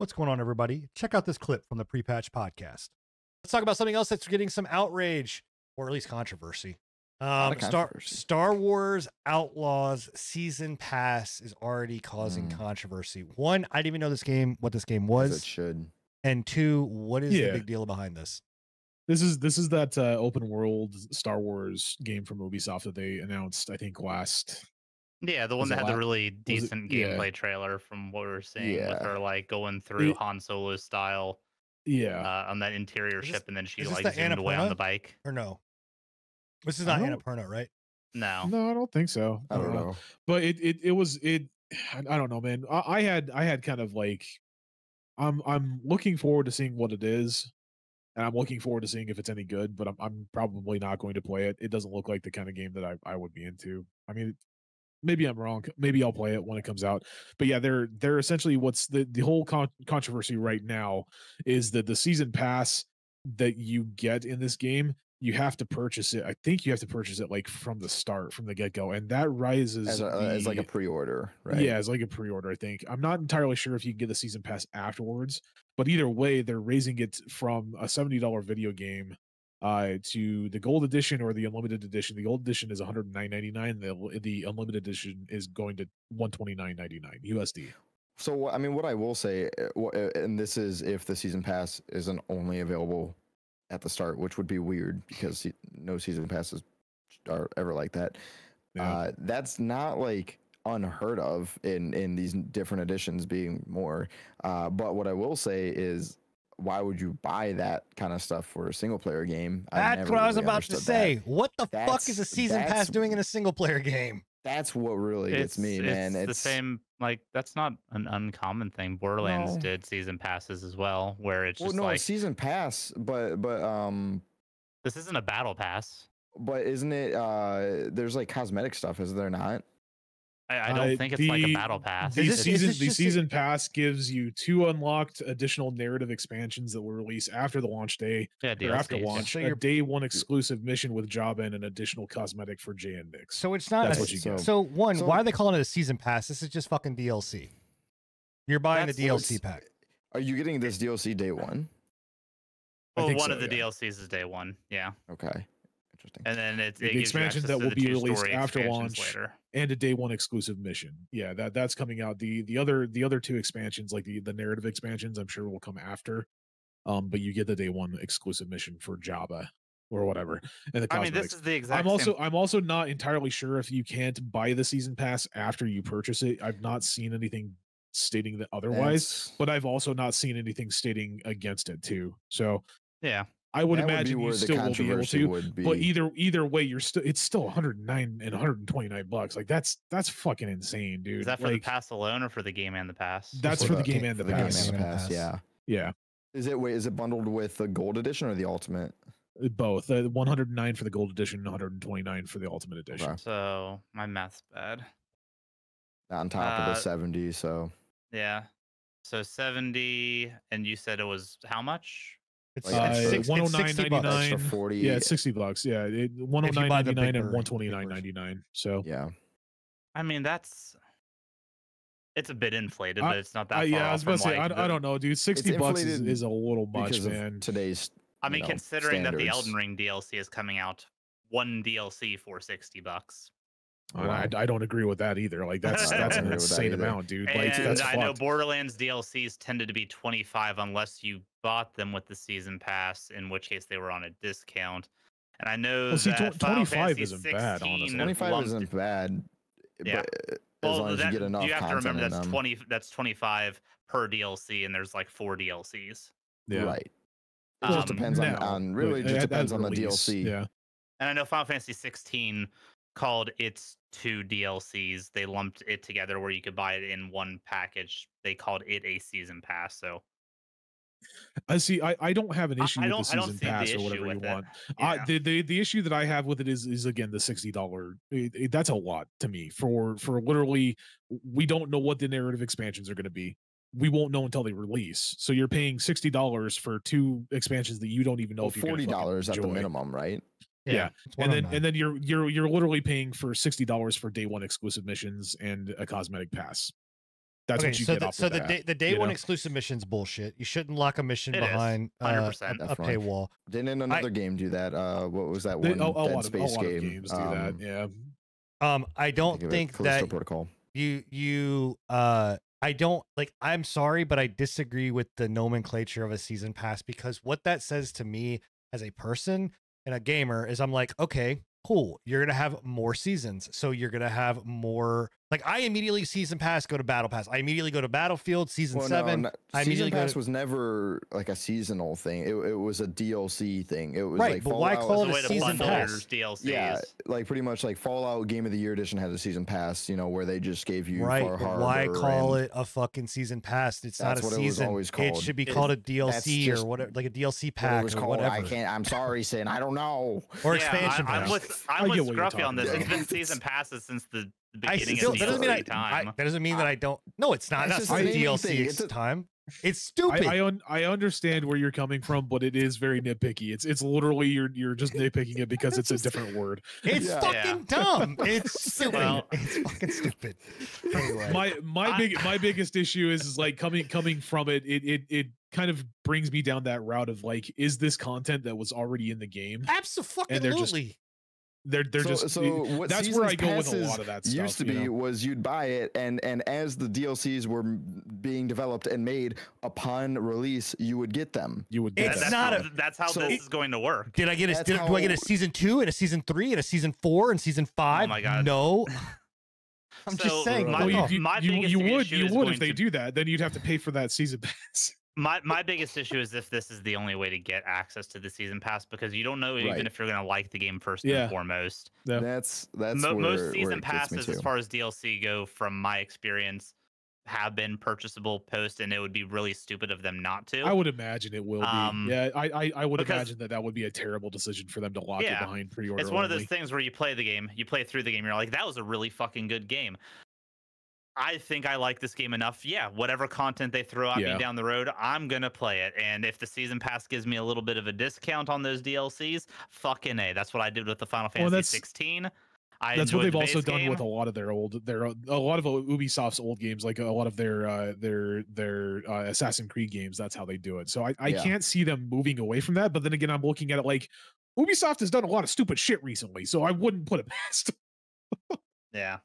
What's going on, everybody? Check out this clip from the Pre-Patch podcast. Let's talk about something else that's getting some outrage, or at least controversy. Star Wars Outlaws Season Pass is already causing controversy. One, I didn't even know what this game was. It should. And two, what is the big deal behind this? This is that open world Star Wars game from Ubisoft that they announced, I think, last. Yeah, the one that had the really decent gameplay trailer from what we were seeing with her like going through Han Solo style. Yeah. On that interior ship, and then she like zoomed Annapurna away on the bike. Or no? This is not Annapurna, right? No. No, I don't think so. I don't know. But it was I don't know, man. I had kind of like I'm looking forward to seeing what it is. And I'm looking forward to seeing if it's any good, but I'm probably not going to play it. It doesn't look like the kind of game that I would be into. I mean, maybe I'm wrong. Maybe I'll play it when it comes out. But yeah, they're essentially what's the whole controversy right now is that the season pass that you get in this game, you have to purchase it. I think you have to purchase it like from the start, from the get go, and that rises as like a pre-order, right? Yeah, as like a pre-order. I think I'm not entirely sure if you can get the season pass afterwards, but either way, they're raising it from a $70 video game to the gold edition or the unlimited edition. The gold edition is $109.99. The unlimited edition is going to $129.99 USD. So I mean, what I will say, and this is if the season pass isn't only available at the start, which would be weird because no season passes are ever like that. Yeah. That's not like unheard of in these different editions being more. But what I will say is, why would you buy that kind of stuff for a single player game? That's what I was about to say. What the fuck is a season pass doing in a single player game? That's what really gets me, man. It's the same. Like, that's not an uncommon thing. Borderlands did season passes as well, where it's just like season pass, but this isn't a battle pass. But isn't it? There's like cosmetic stuff, is there not? I don't think it's like a battle pass. The season pass gives you 2 unlocked additional narrative expansions that will release after the launch day. Yeah, or after launch, so a day 1 exclusive mission with Jabba and an additional cosmetic for Jay and Nix. So it's not. That's what you get. So why are they calling it a season pass? This is just fucking DLC. You're buying the DLC pack. Are you getting this DLC day 1? Well, one of the DLCs is day 1. Yeah. Okay. Interesting. And then it's the expansions that will be released after launch later. And a day 1 exclusive mission. Yeah, that's coming out. The other 2 expansions, like the narrative expansions, I'm sure will come after. But you get the day 1 exclusive mission for Jabba or whatever. And the this is the exact. I'm also not entirely sure if you can't buy the season pass after you purchase it. I've not seen anything stating that otherwise, but I've also not seen anything stating against it too. So yeah. I would imagine you still will be able to, but either way, it's still $109 and $129. Like that's fucking insane, dude. Is that for the pass alone or for the game and the pass? That's for the game and the pass. Yeah. Is it bundled with the gold edition or the ultimate? Both. 109 for the gold edition, 129 for the ultimate edition. Okay. So my math's bad. On top of the 70, so yeah. So 70, and you said it was how much? It's $109.99 for 40. Yeah, it's $60. Yeah, $109.99 and $129.99. So yeah, I mean it's a bit inflated, but it's not that far. Yeah, I was about to say, like I don't know, dude. $60 is a little much, man. Today's, I mean, considering that the Elden Ring DLC is coming out, 1 DLC for $60. I don't agree with that either. Like that's an insane amount, dude. Like, and I know Borderlands DLCs tended to be $25 unless you bought them with the season pass, in which case they were on a discount. And I know that 25 isn't bad. Honestly, 25 isn't bad. Yeah. But as long as you get enough, you have to remember that's 25 per DLC, and there's like 4 DLCs. Yeah. Right. It just depends on really just depends on the DLC. Yeah. And I know Final Fantasy 16 called its 2 DLCs. They lumped it together where you could buy it in one package. They called it a season pass. So I see. I don't have an issue with the season pass or whatever you want. Yeah. The issue that I have with it is again the $60. That's a lot to me for literally. We don't know what the narrative expansions are going to be. We won't know until they release. So you're paying $60 for 2 expansions that you don't even know if you're $40 at the minimum, right? Yeah. And then you're literally paying for $60 for day 1 exclusive missions and a cosmetic pass. That's what you get off so the bat, the day one exclusive mission's bullshit. You shouldn't lock a mission behind 100%. a paywall. Didn't another game do that? What was that one? A lot Space of game. games do that. Yeah. I don't think that Protocol. I don't like. I'm sorry, but I disagree with the nomenclature of a season pass, because what that says to me as a person and a gamer is I'm like, okay, cool. You're going to have more seasons. So you're going to have more. Like, I immediately season pass, go to battle pass. I immediately go to Battlefield season 7. Season pass was never like a seasonal thing. It was a DLC thing. It was right, like but Fallout. why call it a season pass? DLCs. Yeah, like pretty much like Fallout Game of the Year edition had a season pass. You know, where they just gave you right. Far But why Harbor call it a fucking season pass? It's not a season. It was always called. It should be called a DLC or whatever, like a DLC pack or whatever. I can't. I'm sorry, Sin. I don't know. Or expansion pass. I'm with Scruffy on this. about. It's been season passes since the I beginning still, of that doesn't mean time. that doesn't mean that I don't. No, it's not. That's just not a naming DLC. thing. It's time. It's stupid. I understand where you're coming from, but it is very nitpicky. It's literally you're just nitpicking it because it's a different word. It's fucking dumb. It's stupid. Well, it's fucking stupid. Anyway, my biggest issue is like coming from it kind of brings me down that route of like, is this content that was already in the game? Absolutely. They're just what that's where I go with a lot of that stuff. Used to be was you'd buy it and as the DLCs were being developed and made upon release, you would get them. You would get them. That's how this is going to work. Did I get a do I get a season 2 and a season 3 and a season 4 and season 5? Oh my God. No. I'm just saying. You would if they do that, then you'd have to pay for that season pass. My biggest issue is if this is the only way to get access to the season pass, because you don't know even if you're going to like the game first and foremost. Yeah. That's most season passes, as far as DLC go, from my experience, have been purchasable post, and it would be really stupid of them not to. I would imagine it will be. Yeah, I would imagine that would be a terrible decision for them to lock it behind pre-order. It's one of those things where you play the game, you play through the game, you're like, that was a really fucking good game. I think I like this game enough. Yeah, whatever content they throw at me down the road, I'm going to play it. And if the season pass gives me a little bit of a discount on those DLCs, fucking A. That's what I did with the Final Fantasy 16. That's what they've also done with a lot of a lot of Ubisoft's old games, like a lot of their Assassin's Creed games. That's how they do it. So I can't see them moving away from that. But then again, I'm looking at it like Ubisoft has done a lot of stupid shit recently, so I wouldn't put it past. Yeah.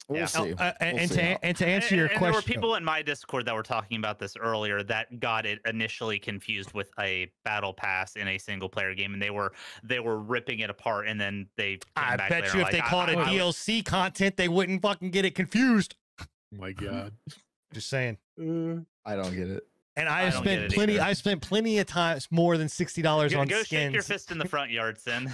We'll see. And to answer your question, there were people in my Discord that were talking about this earlier that got it initially confused with a battle pass in a single player game, and they were ripping it apart, and then they I bet you if they called it DLC content, they wouldn't fucking get it confused. Oh my God. Just saying. I don't get it. And I spent plenty of times more than $60 on skins. Go shake your fist in the front yard, Sin.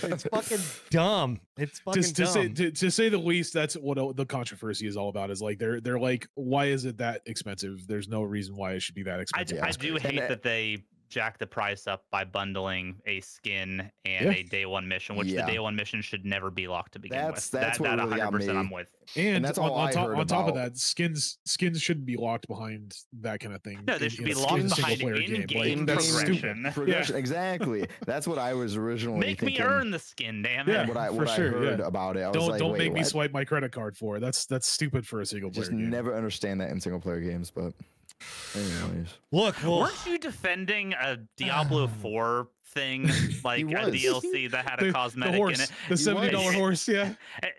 It's fucking dumb. It's fucking dumb. To say the least, that's what the controversy is all about. Is like they're like, why is it that expensive? There's no reason why it should be that expensive. I do hate that they jack the price up by bundling a skin and a day one mission, which the day one mission should never be locked to begin with. That's what really 100% I'm with. And that's all on top of that, skins shouldn't be locked behind that kind of thing. No, they should be locked behind in-game progression. Exactly. That's what I was originally thinking. Make me earn the skin, damn it. Yeah, what I heard about it. I was don't make me swipe my credit card for it. That's stupid for a single player game. Just never understand that in single player games, but anyways. Look, weren't you defending a Diablo 4 thing, like a DLC that had a cosmetic in it? The $70 horse, yeah.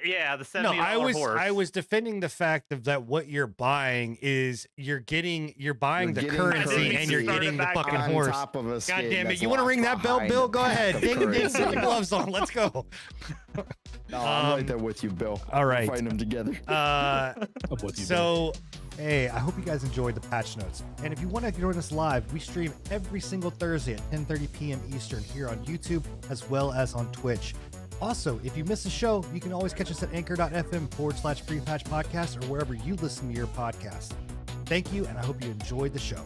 Yeah, the $70 horse. I was defending the fact that what you're buying is you're buying the currency and you're getting the fucking horse. God damn it. You want to ring that bell, Bill? Go ahead. Ding and ding, put the gloves on. Let's go. No, I'm right there with you, Bill. All right. We're fighting them together. So, hey, I hope you guys enjoyed the patch notes. And if you want to join us live, we stream every single Thursday at 10:30 p.m. Eastern here on YouTube as well as on Twitch. Also, if you miss a show, you can always catch us at anchor.fm/prepatch podcast or wherever you listen to your podcast. Thank you, and I hope you enjoyed the show.